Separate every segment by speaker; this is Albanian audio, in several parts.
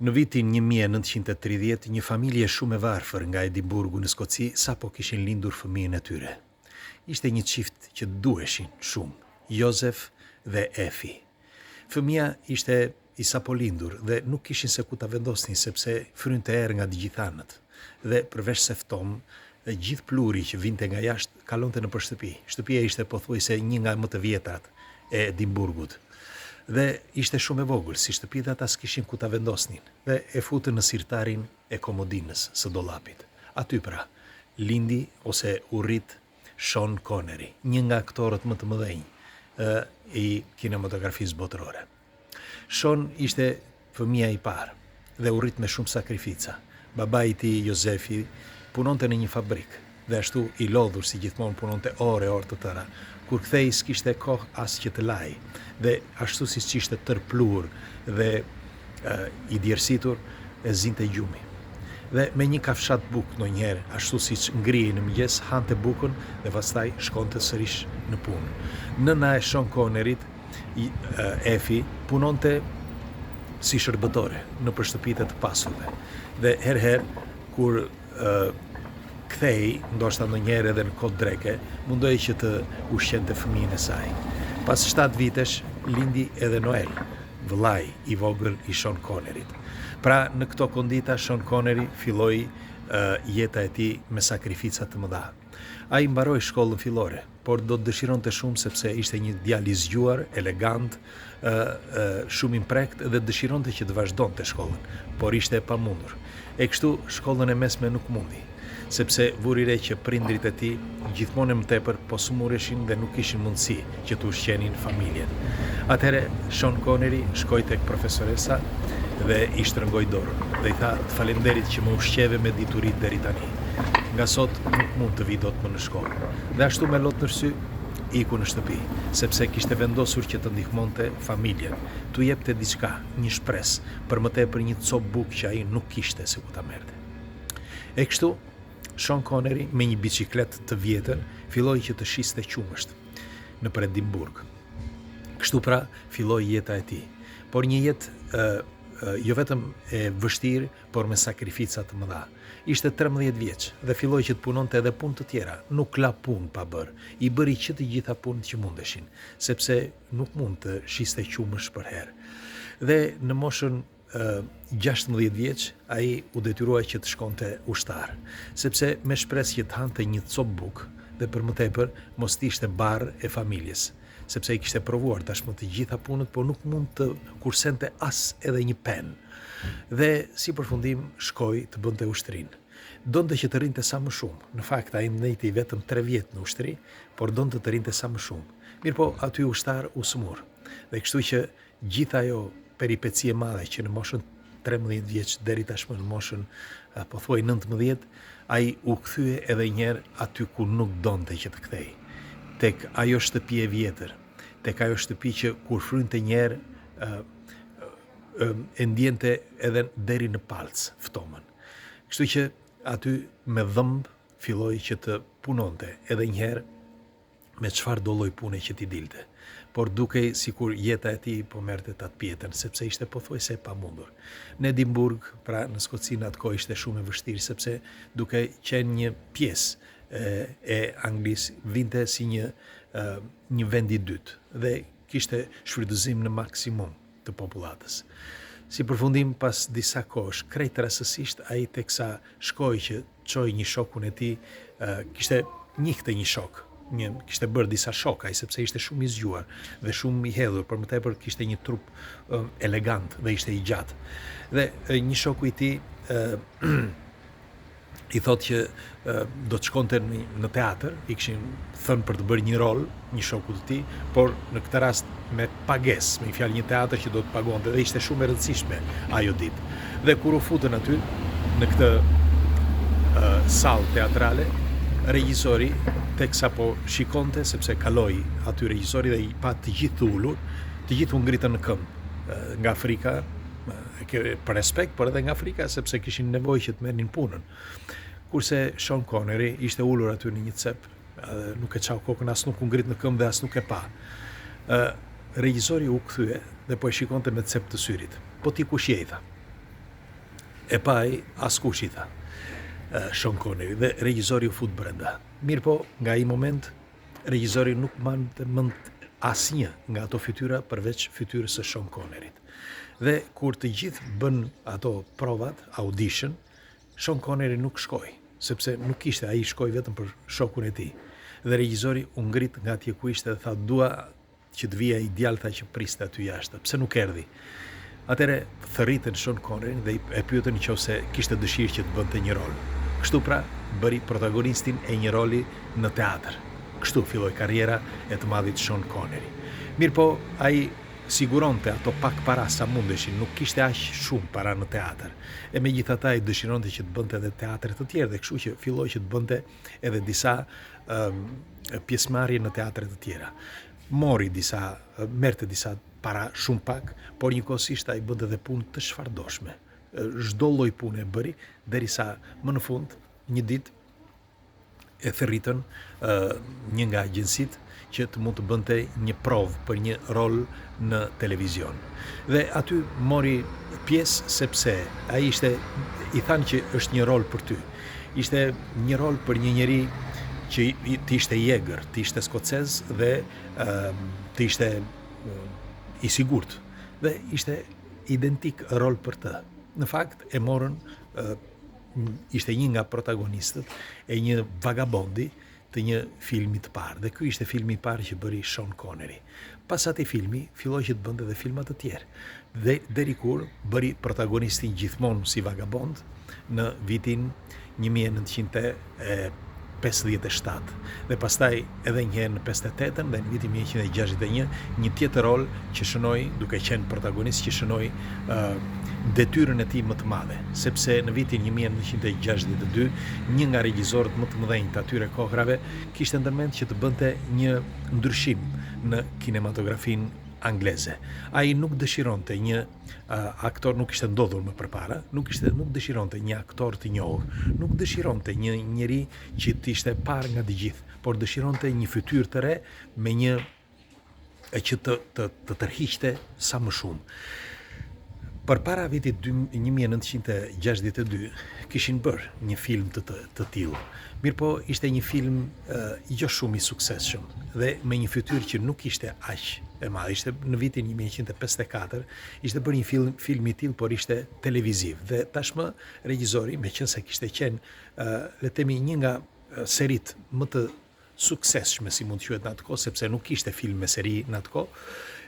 Speaker 1: Në vitin 1930, një familje shumë e varfër nga Edimburgu në Skoci sapo kishin lindur fëmijën e tyre. Ishte një çift që duheshin shumë, Josef dhe Efi. Fëmia ishte i sapo lindur dhe nuk kishin se ku ta vendosnin sepse frynte erë nga të gjithë anët. Dhe përveç se ftomë, gjithë pluri që vinte nga jashtë kalonte nëpër shtëpi. Shtëpia ishte pothuajse një nga më të vjetrat e Edimburgut. Dhe ishte shumë e vogël, si shtëpi dhe ata s'kishin ku ta vendosnin, dhe e futën në sirtarin e komodinës së dollapit. Aty pra, lindi ose u rrit Sean Connery, një nga aktorët më të mëdhenj i kinematografisë botërore. Sean ishte fëmia i parë dhe u rrit me shumë sakrifica. Babai i tij, Josefi, punonte në një fabrik dhe ashtu i lodhur si gjithmonë punonte orë të tëra. Kur kthej s'kishte kohë as që të laj, dhe ashtu si ishte tërplur dhe i djersitur, e zinte gjumi. Dhe me një kafshat bukë ndonjëherë, ashtu si ngrihej në mëngjes, hante bukën dhe pastaj shkonte sërish në punë. Nëna e Sean Conneryt, Efi, punonte si shërbëtore në shtëpitë të pasurve. Dhe herëherë kur kthej, ndoshta ndonjëherë edhe në kohë dreke, mundoi që të ushqente fëmijën e saj. Pas 7 vitesh, lindi edhe Noel, vëllai i vogël i Sean Conneryt. Pra, në këto kondita, Sean Connery filloi jeta e tij me sakrifica të mëdha. Ai mbaroi shkollën fillore, por do të dëshironte shumë sepse ishte një djalë i zgjuar, elegant, shumë i mprekt dhe dëshironte që të vazhdonte shkollën, por ishte e pamundur. E kështu shkollën e mesme nuk mundi, sepse vuri re që prindrit e tij gjithmonë më tepër po sumureshin dhe nuk kishin mundësi që të ushqenin familjen. Atëherë Sean Connery shkoi tek profesoresa dhe i shtrëngoi dorën dhe i tha: "Të falenderit që më ushqeve me diturit deri tani. Nga sot nuk mund të vi dot më në shkollë." Dhe ashtu me lot në sy iku në shtëpi, sepse kishte vendosur që të ndihmonte familjen, t'u jepte diçka, një shpresë, për më tepër një copë bukë që ai nuk kishte se ku ta merrte. E kështu Sean Connery me një biçikletë të vjetër filloi që të shiste qumësht në Edimburg. Kështu pra filloi jeta e tij, por një jetë jo vetëm e vështirë, por me sakrifica të mëdha. Ishte 13 vjeç dhe filloi që të punonte edhe punë të tjera, nuk la punë pa bërë, i bëri që të gjitha punët që mundeshin, sepse nuk mund të shiste qumësh për herë. Dhe në moshën 16 vjeç, ai u detyrua që të shkonte ushtar, sepse me shpresë që të hante një copë bukë dhe për më tepër mos ishte barr e familjes, sepse i kishte provuar tashmë të gjitha punët, por nuk mund të kursente as edhe një pen. Dhe si përfundim shkoi të bënte ushtrin. Donte që të rrinte sa më shumë. Në fakt ai ndeti vetëm 3 vjet në ushtri, por donte të rrinte sa më shumë. Mirpo aty ushtar u smur. Dhe kështu që gjithë ajo peripeci e madhe që në moshën 13 vjeç deri tashmë në moshën po thuaj 19, ai u kthye edhe një herë aty ku nuk donte që të kthej. Tek ajo shtëpi e vjetër, tek ajo shtëpi që kur frynte një herë e ndjente edhe deri në palc ftomën. Kështu që aty me dhëmb filloi që të punonte edhe një herë me çfarë do lloj pune që t'i dilte, por dukej sikur jeta e tij po merrte ta të pjetën, sepse ishte pothuajse e pamundur. Në Edimburg, pra në Skoci atë kohë ishte shumë e vështirë, sepse duke qenë një pjesë e Anglisë, vinte si një vend i dytë dhe kishte shfrytëzim në maksimum të popullatës. Si përfundim, pas disa kohësh, krejt rastësisht ai teksa shkoi që çoi një shokun e tij, kishte njihte një shok. Kishte bërë disa shok ai, sepse ishte shumë i zgjuar dhe shumë i hedhur, por më tepër kishte një trup elegant dhe ishte i gjatë. Dhe një shoku i tij i thotë që do të shkonte në teatr, i kishin thënë për të bërë një rol, një shoku të tij, por në këtë rast me pagesë, me fjalë një teatr që do të pagonte dhe ishte shumë e rëndësishme ajo ditë. Dhe kur u futën aty në këtë sallë teatrale, regjisori teksa po shikonte, sepse kaloi aty regjisori dhe i pa të gjithë ulur, të gjithë u ngritën në këmbë nga Afrika, për respekt, por edhe nga Afrika, sepse kishin nevojë që të merrnin punën. Kurse Sean Connery ishte ulur aty në një cep, nuk e çau kokën, as nuk u ngrit në këmbë dhe as nuk e pa. Regjisori u kthye dhe po e shikonte me cep të syrit. "Po ti kush je?" tha. E paj askush i tha, Sean Connery, dhe regjizori u fut brenda. Mirë po, nga i moment, regjizori nuk mend asnjë nga ato fytyra përveç fytyrës së Sean Conneryt. Dhe kur të gjithë bën ato provat, audition, Sean Connery nuk shkoi, sepse nuk ishte, ai shkoi vetëm për shokun e tij. Dhe regjizori u ngrit nga atje ku ishte dhe tha, dua që të vija i djalta që priste aty jashtë, pse nuk erdhi. Atëre thërritën Sean Connery dhe e pyetën nëse kishte dëshirë që të bënte një rol. Kështu pra bëri protagonistin e një roli në teatr. Kështu filloi karriera e të madhit Sean Connery. Mirë po, ai siguronte ato pak para sa mundeshin, nuk kishte aq shumë para në teatr. E megjithatë ai dëshironte që të bënte edhe teatre të tjerë, dhe kështu që filloi që të bënte edhe disa pjesëmarrje në teatre të tjera. Merrte disa para shumë pak, por njëkohësisht ai bënte edhe punë të çfarëdoshme. Çdo lloj pune e bëri, derisa më në fund një ditë e thërritën një nga agjensitë që të mund të bënte një provë për një rol në televizion. Dhe aty mori pjesë sepse ai i thanë që është një rol për ty. Ishte një rol për një njeri që të ishte i egër, të ishte skocez dhe të ishte i sigurt. Dhe ishte identik rol për të. Në fakt e morën, ishte një nga protagonistët e një vagabondi të një filmi të parë. Dhe ky ishte filmi i parë që bëri Sean Connery. Pas atij filmi, filloi që të bënte edhe filma të tjerë. Dhe deri kur bëri protagonistin gjithmonë si vagabond në vitin 1957. Dhe pastaj edhe një herë në 58 dhe në vitin 1961 një tjetër rol që shënoi, duke qenë protagonist, që shënoi detyrën e tij më të madhe, sepse në vitin 1962 një nga regjisorët më të mëdhenj të atyre kohërave kishte ndërmend që të bënte një ndryshim në kinematografinë angleze. Ai nuk dëshironte një aktor, nuk ishte ndodhur më përpara, nuk dëshironte një aktor të njohur, nuk dëshironte një njeri që të ishte parë nga të gjithë, por dëshironte një fytyrë të re me një që të tërhiqte sa më shumë. Përpara vitit 1962 kishin bërë një film të tillë. Mirë po, ishte një film jo shumë i suksesshëm dhe me një fytyrë që nuk ishte aq e madhe. Ishte në vitin 1954, ishte bërë një film i tillë, por ishte televiziv. Dhe tashmë regjizori, meqense kishte qenë le të themi një nga seritë më të suksesshme, si mund të quhet në atë kohë, sepse nuk ishte film me seri në atë kohë,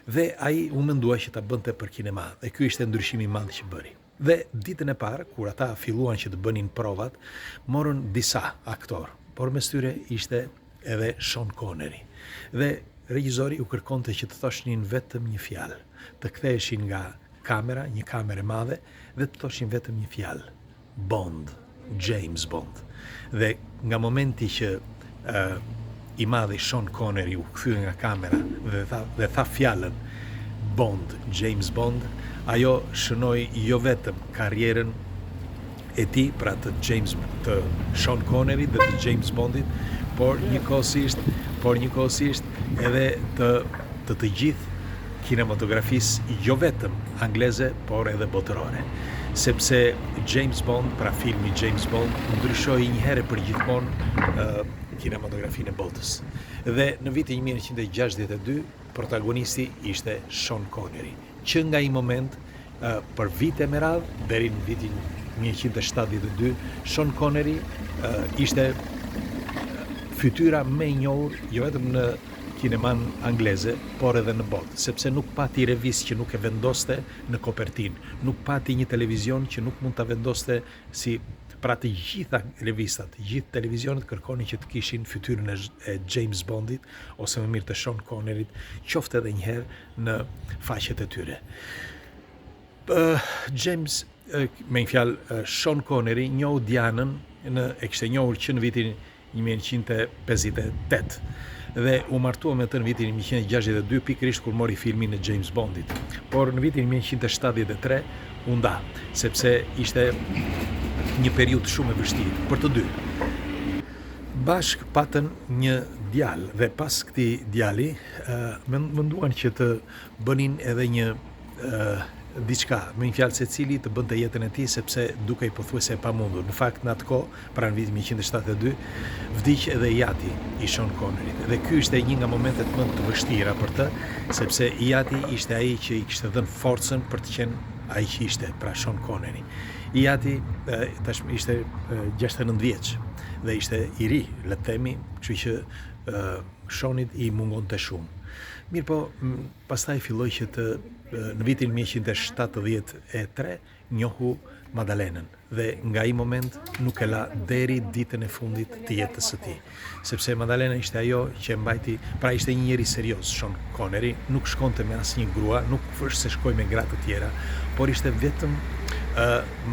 Speaker 1: dhe ai u mendua që ta bënte për kinema, dhe ky ishte ndryshimi i madh që bëri. Dhe ditën e parë, kur ata filluan që të bënin provat, morën disa aktor, por mes tyre ishte edhe Sean Connery. Dhe regjizori u kërkonte që të thoshnin vetëm një fjalë, të ktheheshin nga kamera, një kamerë e madhe, dhe të thoshin vetëm një fjalë: Bond, James Bond. Dhe nga momenti që i madhi Sean Connery u kthye nga kamera dhe tha fjalën Bond, James Bond, ajo shënoi jo vetëm karrierën e tij, pra të Sean Connery dhe të James Bondit, por njëkohësisht edhe të gjithë kinematografisë jo vetëm angleze, por edhe botërore. Sepse James Bond, pra filmi James Bond, ndryshoi një herë për gjithmonë kinematografinë e botës. Dhe në vitin 1962 protagonisti ishte Sean Connery, që nga i moment për vite me radhë deri në vitin 1972 Sean Connery ishte fytyra më e njohur jo vetëm në kineman angleze, por edhe në botë, sepse nuk pati revistë që nuk e vendoste në kopertinë, nuk pati një televizion që nuk mund ta vendoste si. Pra të gjitha revistat, të gjithë televizionet kërkonin që të kishin fytyrën e James Bondit, ose më mirë të Sean Conneryt, qoftë edhe një herë në faqet e tyre. Me një fjalë, Sean Connery njohu Dianën, e kishte njohur që në vitin 1958, dhe u martua me të në vitin 1962, pikërisht kur mori filmin e James Bondit. Por në vitin 1973 u nda, sepse ishte një periudhë shumë e vështirë për të dy. Bashk patën një djalë dhe pas këtij djali menduan që të bënin edhe diçka, me një fjalë secili të bënte jetën e tij sepse dukej pothuajse e pamundur. Në fakt në atë kohë, pranë vitit 1972, vdiq edhe jati i Sean Conneryt. Dhe ky ishte një nga momentet më të vështira për të, sepse jati ishte ai që i kishte dhënë forcën për të qenë ai që ishte, pra Sean Connery. Jati tashmë ishte 69 vjeç dhe ishte i ri, le të themi, kështu që Seanit i mungonte shumë. Mirë po, pastaj filloi që në vitin 1973 njohu Madalenën dhe nga ai moment nuk e la deri ditën e fundit të jetës së tij. Sepse Madalena ishte ajo që mbajti, pra ishte një njeri serioz, Sean Connery, nuk shkonte me asnjë grua, nuk është se shkoi me gra të tjera, por ishte vetëm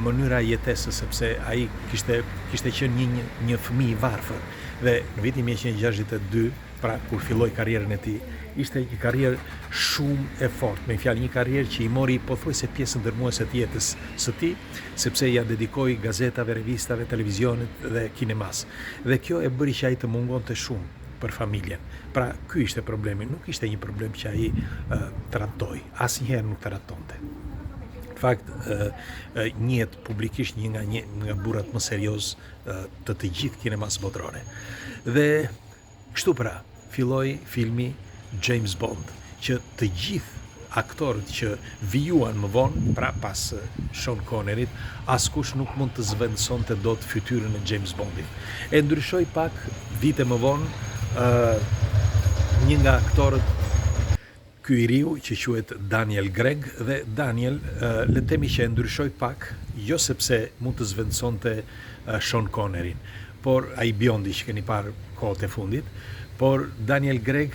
Speaker 1: mënyra e jetesës, sepse ai kishte qenë një fëmijë i varfër dhe në vitin 1962, pra kur filloi karrierën e tij, ishte një karrierë shumë e fortë, me fjalë një karrierë që i mori pothuajse pjesën ndërmuese të jetës së tij, sepse ja dedikoi gazetave, revistave, televizionit dhe kinemas. Dhe kjo e bëri që ai të mungonte shumë për familjen. Pra ky ishte problemi, nuk ishte një problem që ai traktoi, asnjëherë nuk trajtonte. Në fakt, njihet publikisht një nga burrat më serioz të gjithë kinemas botërore. Dhe kështu pra, filloi filmi James Bond, që të gjithë aktorët që vijuan më vonë, pra pas Sean Conneryt, askush nuk mund të zvendësonte dot fytyrën e James Bondit. E ndryshoi pak vite më vonë një nga aktorët, ky i riu që quhet Daniel Craig, dhe Daniel le të themi që e ndryshoi pak, jo sepse mund të zvendësonte Sean Conneryn, por ai biondi që keni parë kohët e fundit, por Daniel Craig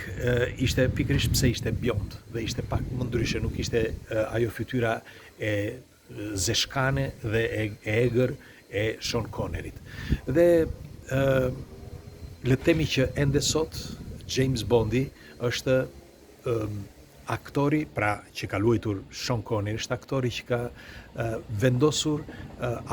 Speaker 1: ishte pikërisht pse ishte biond dhe ishte pak më ndryshe, nuk ishte ajo fytyra e zeshkane dhe e egër e Sean Conneryt. Dhe le të themi që ende sot James Bondi është aktori, pra që ka luajtur Sean Connery, është aktori që ka vendosur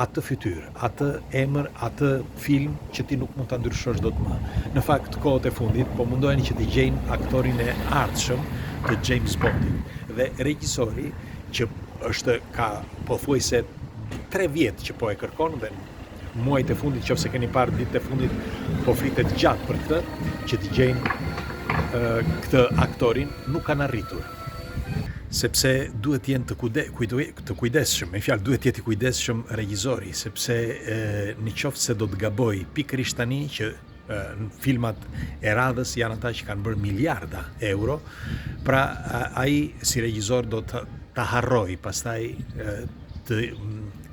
Speaker 1: atë fytyrë, atë emër, atë film që ti nuk mund ta ndryshosh dot më. Në fakt, kohët e fundit po mundoheni që të gjejnë aktorin e ardhshëm të James Bondit. Dhe regjisori që ka pothuajse 3 vjet që po e kërkon dhe muajt e fundit, nëse keni parë ditët e fundit, po flitet gjatë për këtë, që të gjejnë këtë aktorin, nuk kanë arritur. Sepse duhet jenë të kujdesshëm, me fjalë duhet jetë i kujdesshëm regjizori, sepse në qoftë se do të gaboj pikërisht tani që në filmat e radhës janë ata që kanë bërë miliarda euro, pra ai si regjizor do ta harroj, pastaj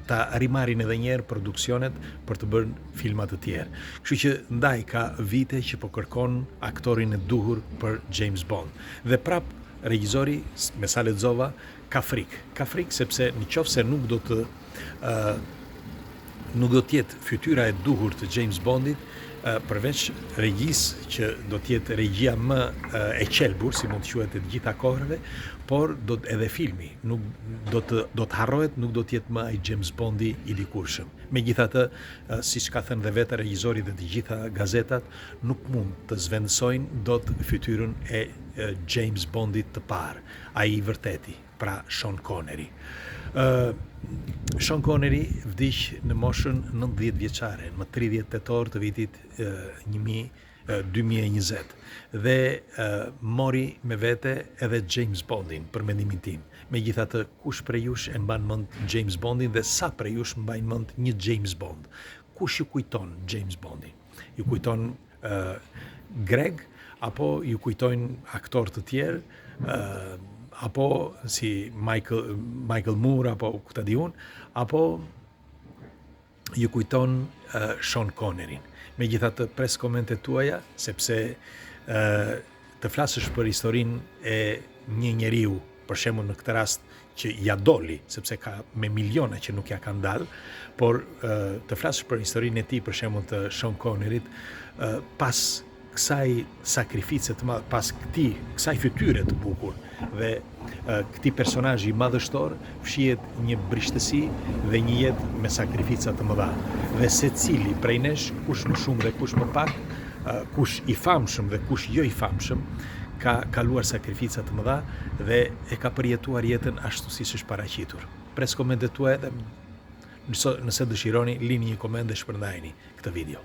Speaker 1: ta rimarin edhe njerë produksionet për të bërë filmat të tjerë. Kështu që ndaj ka vite që po kërkon aktorin e duhur për James Bond. Dhe prap regjizori, me sa lexova, ka frikë. Ka frikë sepse në qoftë se nuk do të jetë fytyra e duhur të James Bondit, përveç regjisë që do të jetë regjia më e qelbur, si mund të quhet të gjitha kohërave, por edhe filmi do të harrohet, nuk do të jetë më ai James Bondi i dikurshëm. Megjithatë, siç ka thënë dhe vetë regjizori dhe të gjitha gazetat, nuk mund të zvendësojnë dot fytyrën e James Bondit të parë, ai i vërteti, pra Sean Connery. Sean Connery vdiq në moshën 90 vjeçare, më 30 tetor të vitit 2020 dhe mori me vete edhe James Bondin, për mendimin tim. Megjithatë, kush prej jush e mban mend James Bondin dhe sa prej jush mbajnë mend një James Bond? Kush ju kujton James Bondin? Ju kujton Greg, apo ju kujtojnë aktor të tjerë, apo si Michael Moore, apo këta di unë, apo ju kujton Sean Conneryn. Megjithatë, pres komentet tuaja, sepse të flasësh për historinë e një njeriu, për shembull në këtë rast që ja doli, sepse ka me miliona që nuk ja kanë dalë, por të flasësh për historinë e tij, për shembull të Sean Conneryt, pas kësaj sakrifice të madhe, pas kësaj fytyre të bukur dhe këtij personazhi madhështor, fshihet një brishtësi dhe një jetë me sakrifica të mëdha. Dhe secili prej nesh, kush më shumë dhe kush më pak, kush i famshëm dhe kush jo i famshëm,
Speaker 2: ka kaluar sakrifica të mëdha dhe e ka përjetuar jetën ashtu siç është paraqitur. Pres komentet tuaja dhe nëse dëshironi, lini një koment dhe shpërndajeni këtë video.